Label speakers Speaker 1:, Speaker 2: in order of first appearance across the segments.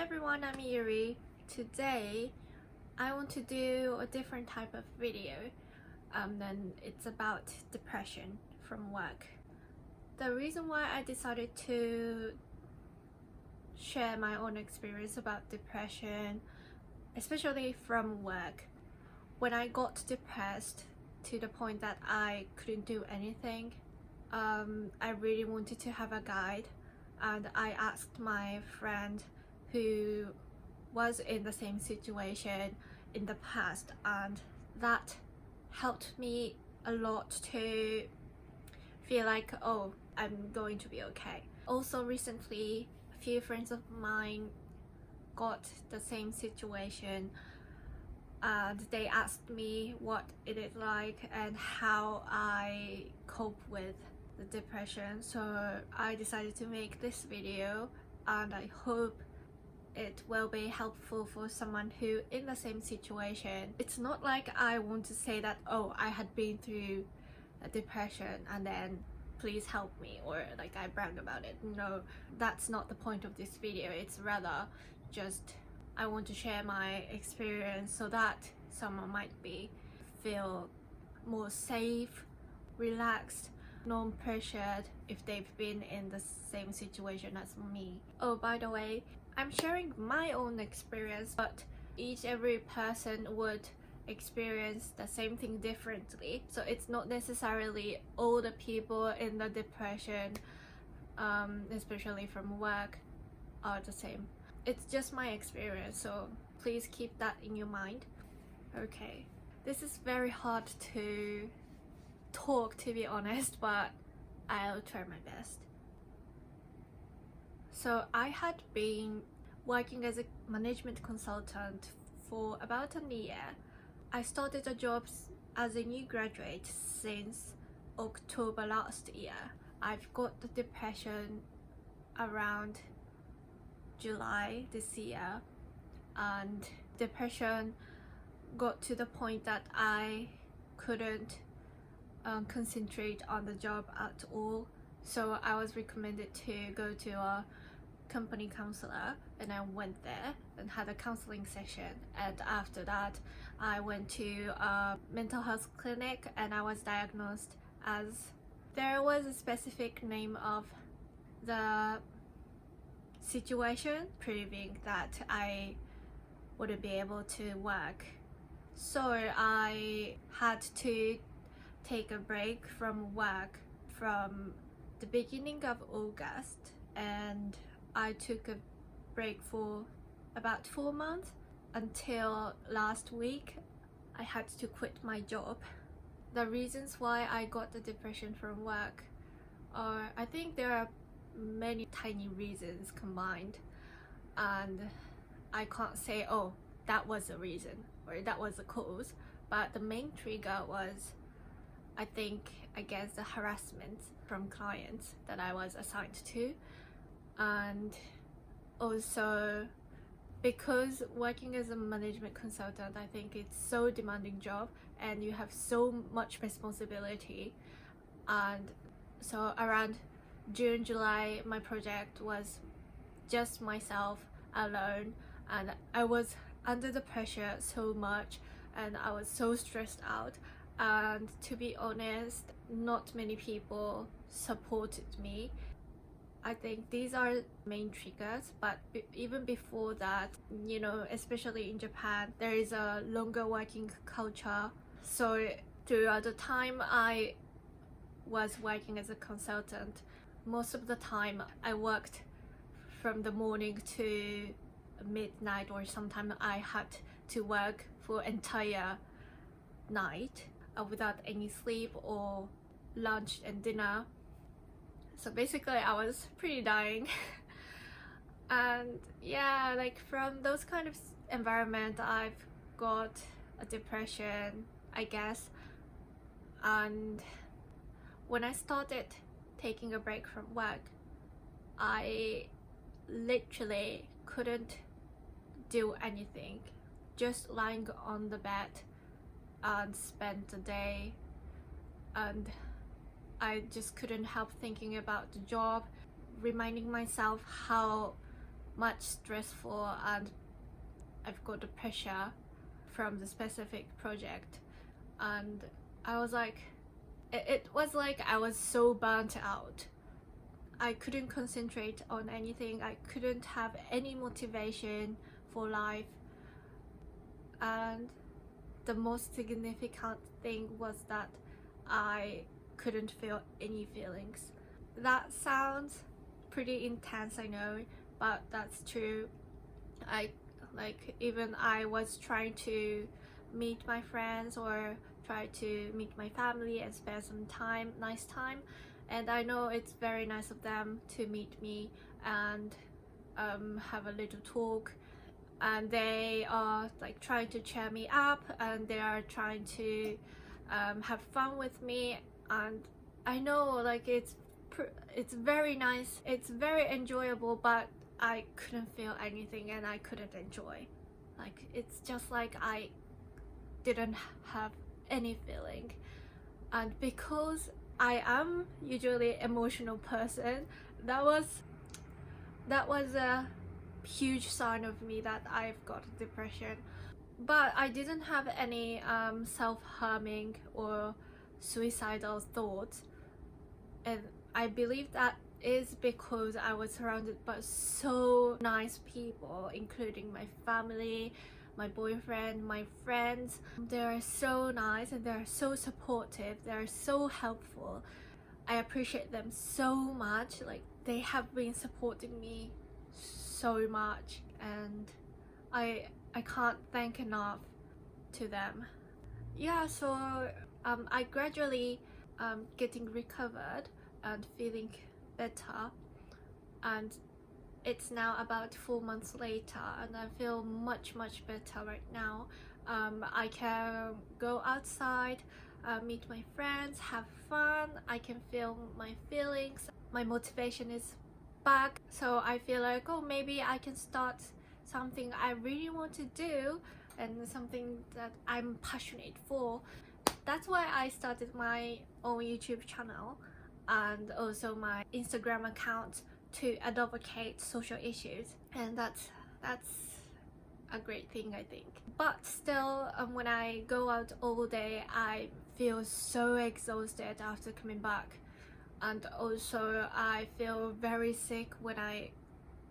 Speaker 1: everyone, I'm Yuri. Today I want to do a different type of video. Then it's about depression from work. The reason why I decided to share my own experience about depression, especially from work, when I got depressed to the point that I couldn't do anything, I really wanted to have a guide, and I asked my friend who was in the same situation in the past, and that helped me a lot to feel like, oh, I'm going to be okay. Also recently, a few friends of mine got the same situation, and they asked me what it is like and how I cope with the depression. So I decided to make this video, and I hope it will be helpful for someone who in the same situation. It's not like I want to say that, oh, I had been through a depression and then please help me, or like I brag about it. No, that's not the point of this video. It's rather just I want to share my experience so that someone might feel more safe, relaxed, non-pressured if they've been in the same situation as me. Oh, by the way, I'm sharing my own experience, but every person would experience the same thing differently. So it's not necessarily all the people in the depression, especially from work, are the same. It's just my experience, so please keep that in your mind. Okay, this is very hard to talk, to be honest, but I'll try my best. So I had been working as a management consultant for about a year. I started a job as a new graduate since October last year. I've got the depression around July this year, and depression got to the point that I couldn't concentrate on the job at all. So I was recommended to go to a company counselor, and I went there and had a counseling session, and after that I went to a mental health clinic and I was diagnosed as, there was a specific name of the situation proving that I wouldn't be able to work. So I had to take a break from work from the beginning of August, and I took a break for about 4 months until last week I had to quit my job. The reasons why I got the depression from work are, I think there are many tiny reasons combined, and I can't say, oh, that was the reason or that was the cause, but the main trigger was, I guess the harassment from clients that I was assigned to. And also because working as a management consultant, I think it's so demanding job and you have so much responsibility. And so around June, July, my project was just myself alone, and I was under the pressure so much and I was so stressed out, and to be honest, not many people supported me. I think these are main triggers, but even before that, you know, especially in Japan, there is a longer working culture. So throughout the time I was working as a consultant, most of the time I worked from the morning to midnight, or sometimes I had to work for entire night without any sleep or lunch and dinner. So basically I was pretty dying. And yeah, like from those kind of environment I've got a depression, I guess. And when I started taking a break from work, I literally couldn't do anything, just lying on the bed and spend the day, and I just couldn't help thinking about the job, reminding myself how much stressful, and I've got the pressure from the specific project, and I was like, it was like I was so burnt out. I couldn't concentrate on anything. I couldn't have any motivation for life. And the most significant thing was that I couldn't feel any feelings. That sounds pretty intense, I know, but that's true. Even I was trying to meet my friends or try to meet my family and spend some time, nice time, and I know it's very nice of them to meet me and have a little talk, and they are like trying to cheer me up, and they are trying to have fun with me, and I know like it's very nice, it's very enjoyable, but I couldn't feel anything and I couldn't enjoy. Like it's just like I didn't have any feeling, and because I am usually emotional person, that was a huge sign of me that I've got depression. But I didn't have any self-harming or suicidal thoughts, and I believe that is because I was surrounded by so nice people, including my family, my boyfriend, my friends. They are so nice and they're so supportive, they're so helpful. I appreciate them so much. Like they have been supporting me so much, and I can't thank enough to them. Yeah, so I gradually getting recovered and feeling better, and it's now about 4 months later and I feel much better right now. I can go outside, meet my friends, have fun, I can feel my feelings, my motivation is back, so I feel like, oh, maybe I can start something I really want to do and something that I'm passionate for. That's why I started my own YouTube channel and also my Instagram account to advocate social issues, and that's a great thing, I think. But still, when I go out all day, I feel so exhausted after coming back, and also I feel very sick when I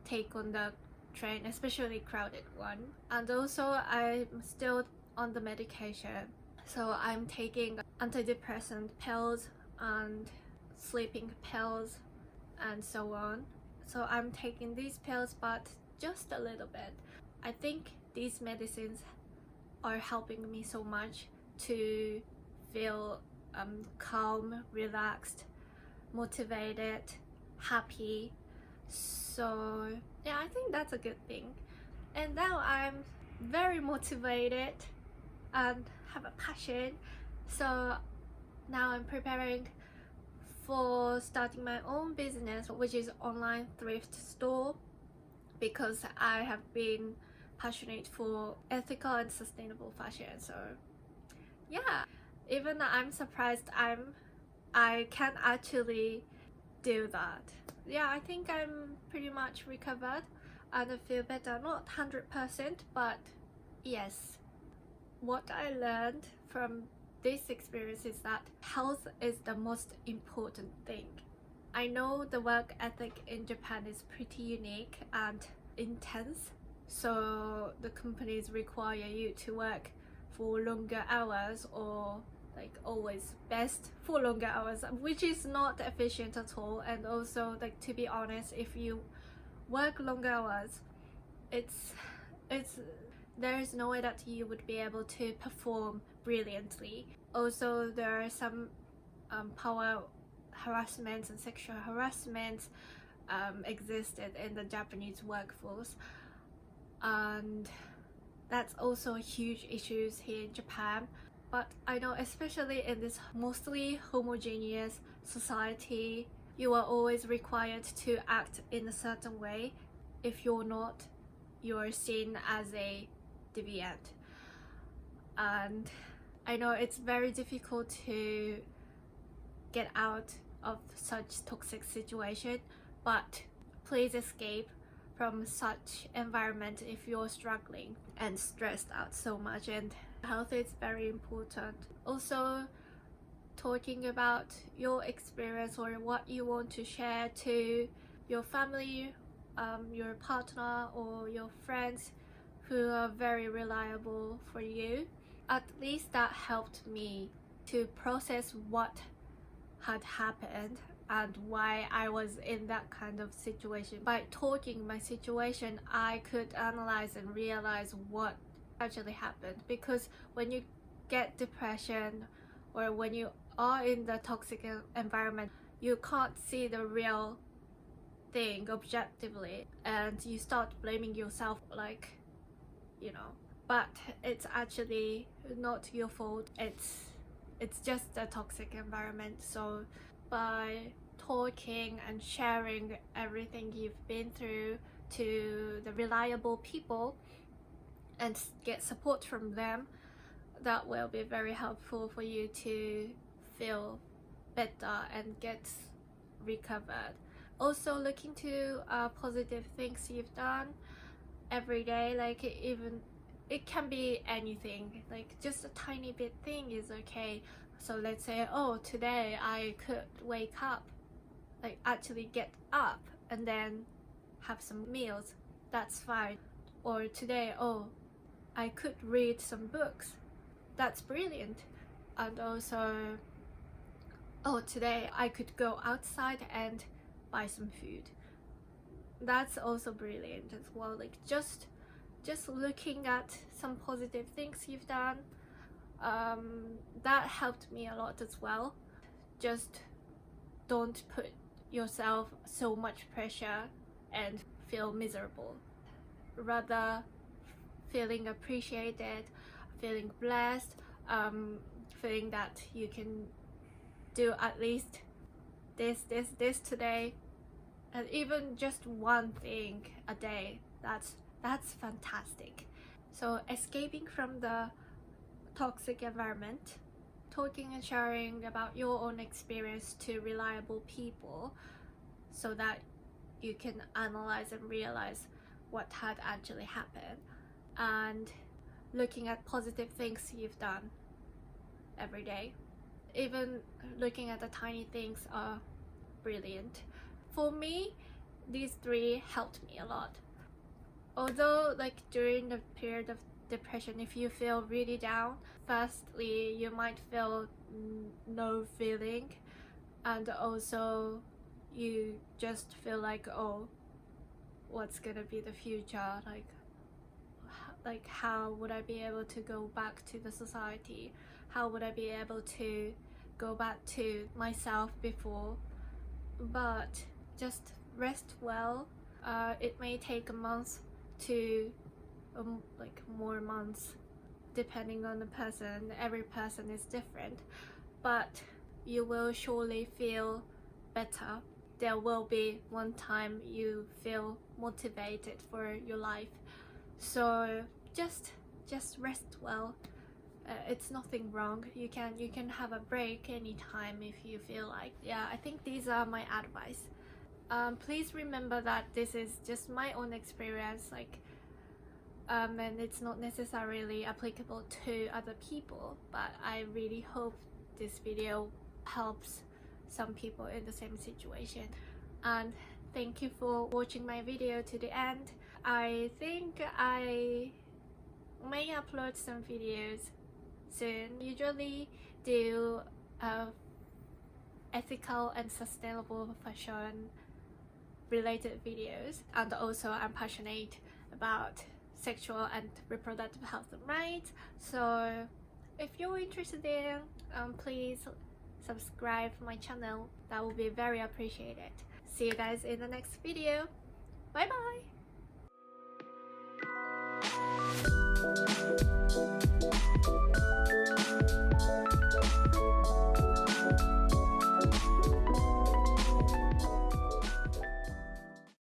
Speaker 1: take on the train, especially crowded one, and also I'm still on the medication, so I'm taking antidepressant pills and sleeping pills and so on. So I'm taking these pills, but just a little bit. I think these medicines are helping me so much to feel calm, relaxed, motivated, happy. So yeah, I think that's a good thing. And now I'm very motivated and have a passion, so now I'm preparing for starting my own business, which is online thrift store, because I have been passionate for ethical and sustainable fashion. So yeah, even I'm surprised I can actually do that. Yeah, I think I'm pretty much recovered and I feel better, not 100%, but yes. What I learned from this experience is that health is the most important thing. I know the work ethic in Japan is pretty unique and intense, so the companies require you to work for longer hours, or like always best for longer hours, which is not efficient at all. And also, like, to be honest, if you work longer hours, it's there is no way that you would be able to perform brilliantly. Also, there are some power harassments and sexual harassments existed in the Japanese workforce, and that's also huge issues here in Japan. But I know, especially in this mostly homogeneous society, you are always required to act in a certain way. If you're not, you're seen as a deviant. And I know it's very difficult to get out of such toxic situation, but please escape from such environment if you're struggling and stressed out so much, and health is very important. Also, talking about your experience or what you want to share to your family, your partner or your friends who are very reliable for you. At least that helped me to process what had happened and why I was in that kind of situation. By talking my situation, I could analyze and realize what actually happened. Because when you get depression or when you are in the toxic environment, you can't see the real thing objectively and you start blaming yourself, like, you know, but it's actually not your fault. It's just a toxic environment. So by talking and sharing everything you've been through to the reliable people and get support from them, that will be very helpful for you to feel better and get recovered. Also, look into positive things you've done every day. Like, even it can be anything, like just a tiny bit thing is okay. So let's say, oh, today I could wake up, like actually get up and then have some meals, that's fine. Or today, oh, I could read some books, that's brilliant. And also, oh, today I could go outside and buy some food, that's also brilliant as well. Like just looking at some positive things you've done, that helped me a lot as well. Just don't put yourself so much pressure and feel miserable. Rather feeling appreciated, feeling blessed, feeling that you can do at least this today, and even just one thing a day, that's fantastic. So escaping from the toxic environment, talking and sharing about your own experience to reliable people so that you can analyze and realize what had actually happened, and looking at positive things you've done every day. Even looking at the tiny things are brilliant. For me, these three helped me a lot. Although, like, during the period of depression, if you feel really down, firstly you might feel no feeling, and also you just feel like, oh, what's gonna be the future, like how would I be able to go back to the society, how would I be able to go back to myself before. But just rest well. It may take a month to like more months, depending on the person. Every person is different, but you will surely feel better. There will be one time you feel motivated for your life. So just rest well. It's nothing wrong. You can have a break anytime if you feel like. Yeah, I think these are my advice. Please remember that this is just my own experience, like, and it's not necessarily applicable to other people, but I really hope this video helps some people in the same situation. And thank you for watching my video to the end. I think I may upload some videos soon. Usually do ethical and sustainable fashion related videos, and also I'm passionate about sexual and reproductive health and rights. So if you're interested in, please subscribe my channel, that will be very appreciated. See you guys in the next video. Bye bye.